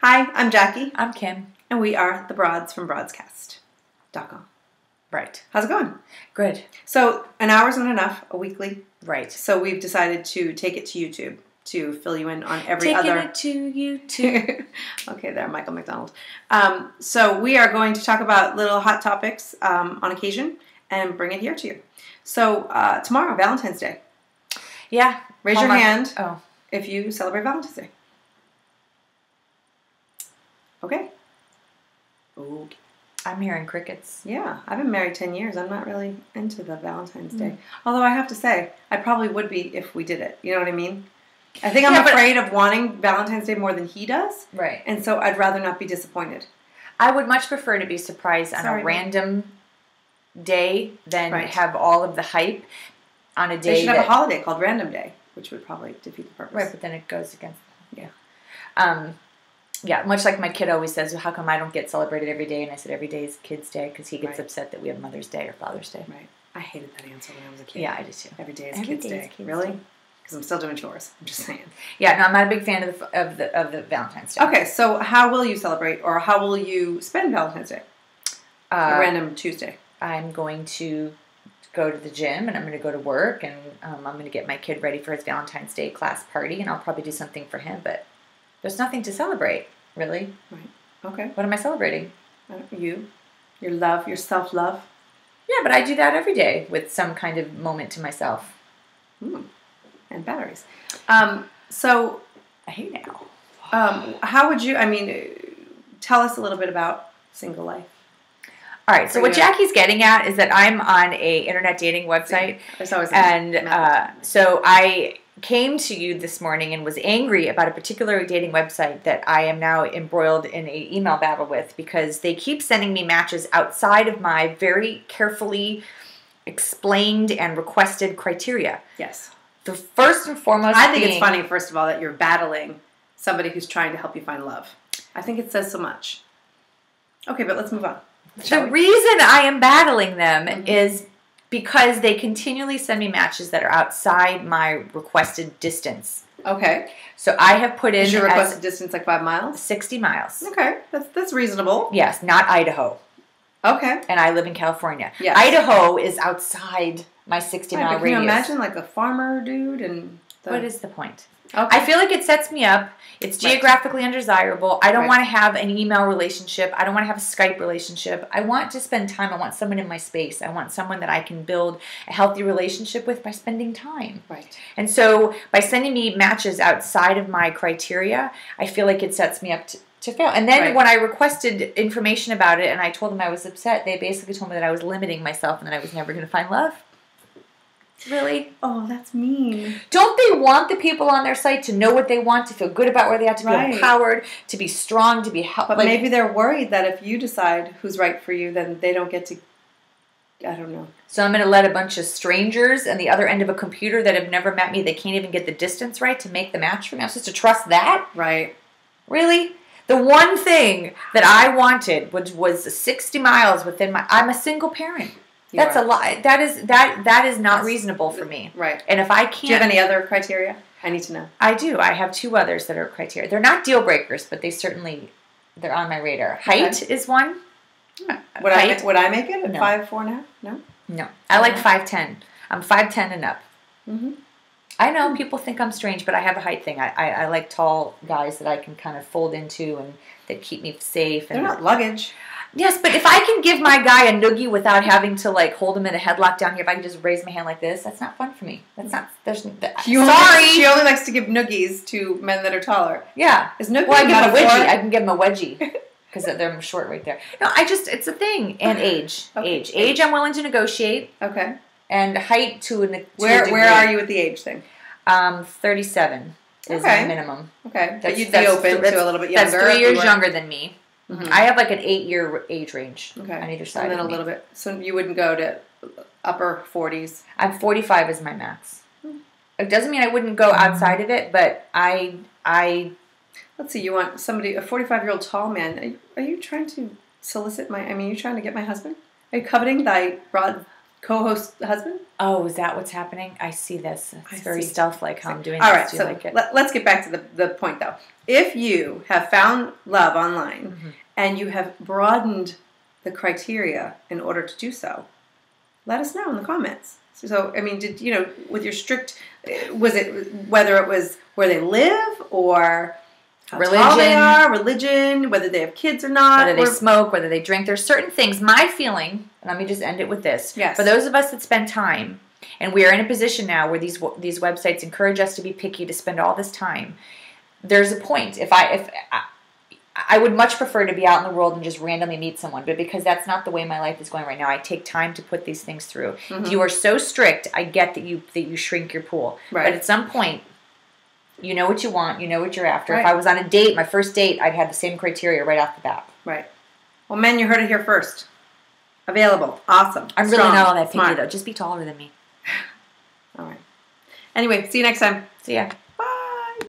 Hi, I'm Jackie. I'm Kim. And we are the Broads from broadscast.com. Right. How's it going? Good. So, an hour's not enough, a weekly. Right. So, we've decided to take it to YouTube to fill you in on every other... Taking it to YouTube. Okay, there, Michael McDonald. So, we are going to talk about little hot topics on occasion and bring it here to you. So, tomorrow, Valentine's Day. Yeah. Raise your hand Oh. if you celebrate Valentine's Day. Okay. Okay. I'm hearing crickets. Yeah, I've been married 10 years. I'm not really into the Valentine's Day. Although I have to say, I probably would be if we did it. You know what I mean? I think I'm afraid of wanting Valentine's Day more than he does. Right. And so I'd rather not be disappointed. I would much prefer to be surprised on a random day than have all of the hype on a day. They should have a holiday called Random Day, which would probably defeat the purpose. Right, but then it goes against... Yeah. Yeah, much like my kid always says, well, how come I don't get celebrated every day? And I said, every day is Kids' Day, because he gets upset that we have Mother's Day or Father's Day. Right. I hated that answer when I was a kid. Yeah, I did too. Every day is Kids' Day. Really? Because I'm still doing chores. I'm just saying. Yeah, no, I'm not a big fan of the Valentine's Day. Okay, so how will you celebrate, or how will you spend Valentine's Day? A random Tuesday. I'm going to go to the gym, and I'm going to go to work, and I'm going to get my kid ready for his Valentine's Day class party, and I'll probably do something for him, but there's nothing to celebrate. Really? Right. Okay. What am I celebrating? You. Your love, your self-love. Yeah, but I do that every day with some kind of moment to myself. And batteries. So, hey now. How would you, tell us a little bit about single life. All right, so what Jackie's getting at is that I'm on a internet dating website. So I came to you this morning and was angry about a particular dating website that I am now embroiled in an email battle with because they keep sending me matches outside of my very carefully explained and requested criteria. Yes. The first and foremost I think it's funny, first of all, that you're battling somebody who's trying to help you find love. I think it says so much. Okay, but let's move on. The reason I am battling them is because they continually send me matches that are outside my requested distance. Okay. So I have put in... Is your requested distance like 5 miles? 60 miles. Okay. That's reasonable. Yes, not Idaho. Okay. And I live in California. Yes. Idaho is outside my 60-mile radius. Can you imagine like a farmer dude and... What is the point? Okay. I feel like it sets me up. It's geographically undesirable. I don't want to have an email relationship. I don't want to have a Skype relationship. I want to spend time. I want someone in my space. I want someone that I can build a healthy relationship with by spending time. Right. And so by sending me matches outside of my criteria, I feel like it sets me up to fail. And then when I requested information about it and I told them I was upset, they basically told me that I was limiting myself and that I was never going to find love. Really? Oh, that's mean. Don't they want the people on their site to know what they want, to feel good about where they are, to be empowered, to be strong, to be helpful? But maybe they're worried that if you decide who's right for you, then they don't get to, I don't know. So I'm going to let a bunch of strangers on the other end of a computer that have never met me, they can't even get the distance right to make the match for me. I'm supposed to trust that? Right. Really? The one thing that I wanted was 60 miles within my... I'm a single parent. That's a lot. That is not reasonable for me. Right. And if I can't... Do you have any other criteria? I need to know. I do. I have 2 others that are criteria. They're not deal breakers, but they're on my radar. Height is one. Would I make it at 5'4.5"? No. No. I like 5'10". I'm 5'10" and up. Mm-hmm. I know people think I'm strange, but I have a height thing. I like tall guys that I can kind of fold into and that keep me safe. They're not luggage. Yes, but if I can give my guy a noogie without having to like hold him in a headlock down here, if I can just raise my hand like this, that's not fun for me. That's not. She only likes to give noogies to men that are taller. Yeah. Is noogie I give him a wedgie. I can give him a wedgie because they're short right there. No, it's a thing. And age, age. I'm willing to negotiate. Okay. And height to a degree. Where are you with the age thing? 37 is my minimum. Okay. But you'd be open to a little bit younger. That's 3 years younger than me. Mm-hmm. I have like an 8-year age range on either side. And then a little bit. So you wouldn't go to upper 40s. I'm 45 is my max. It doesn't mean I wouldn't go outside of it, but I. Let's see. You want somebody, a 45-year-old tall man? Are you trying to solicit my? I mean, are you trying to get my husband? Are you coveting thy broad co-host husband? Oh, is that what's happening? I see this. It's very stealth-like how I'm doing All this. Right, so like let's get back to the point, though. If you have found love online and you have broadened the criteria in order to do so, let us know in the comments. So, I mean, did with your strict, was it whether it was where they live or how tall they are, religion, whether they have kids or not, whether they smoke, whether they drink? There's certain things. My feeling, and let me just end it with this. Yes. For those of us that spend time, and we are in a position now where these websites encourage us to be picky, to spend all this time, there's a point. If I would much prefer to be out in the world and just randomly meet someone, but because that's not the way my life is going right now, I take time to put these things through. If you are so strict, I get that you shrink your pool. Right. But at some point, you know what you want, you know what you're after. Right. If I was on a date, my first date, I'd have the same criteria right off the bat. Right. Well, men, you heard it here first. Available. Awesome. I'm really not all that picky, though. Just be taller than me. All right. Anyway, see you next time. See ya.